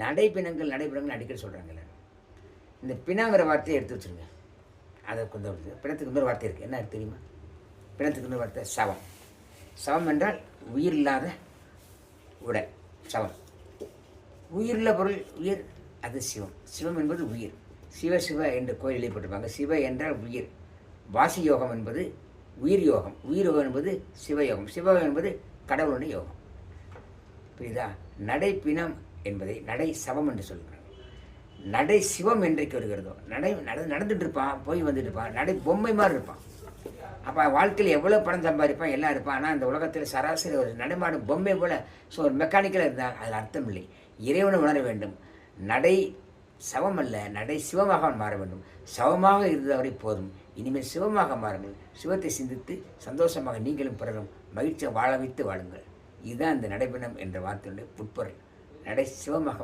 நடைப்பிணங்கள் நடைப்பிணங்கள் அடிக்கடி சொல்கிறாங்கல்ல. இந்த பிணங்கிற வார்த்தையை எடுத்து வச்சுருங்க. அதை கொஞ்சம் பிணத்துக்கு இன்னொரு வார்த்தை இருக்குது. என்ன தெரியுமா? பிணத்துக்கு இன்னொரு வார்த்தை சவம். சவம் என்றால் உயிர் இல்லாத உடல் சவம். உயிருள்ள பொருள் உயிர், அது சிவம். சிவம் என்பது உயிர். சிவ சிவ என்று கோயில் எழுதப்பட்டிருப்பாங்க. சிவ என்றால் உயிர். வாசி யோகம் என்பது உயிர் யோகம். உயிர் யோகம் என்பது சிவயோகம். சிவயோகம் என்பது கடவுளுடைய யோகம். புரியுதா? நடைப்பிணம் என்பதை நடை சவம் என்று சொல்கிறாங்க. நடை சிவம் என்றைக்கு வருகிறதோ, நடந்துட்டு இருப்பான், போய் வந்துட்டு இருப்பான், நடை பொம்மை மாதிரி இருப்பான். அப்போ வாழ்க்கையில் எவ்வளோ பணம் சம்பாதிப்பான், எல்லாம் இருப்பான். ஆனால் அந்த உலகத்தில் சராசரி ஒரு நடைமாடும் பொம்மை போல் ஒரு மெக்கானிக்கலாக இருந்தால் அதில் அர்த்தம் இல்லை. இறைவனை உணர வேண்டும். நடை சவம் அல்ல, நடை சிவமாக மாற வேண்டும். சவமாக இருந்தவரை போதும். இனிமேல் சிவமாக மாறுங்கள். சிவத்தை சிந்தித்து சந்தோஷமாக நீங்களும் பிறரும் மகிழ்ச்சியாக வாழ வைத்து வாழுங்கள். இதுதான் இந்த நடைபெணம் என்ற வார்த்தையுடைய உட்பொருள். நடை சிவமாக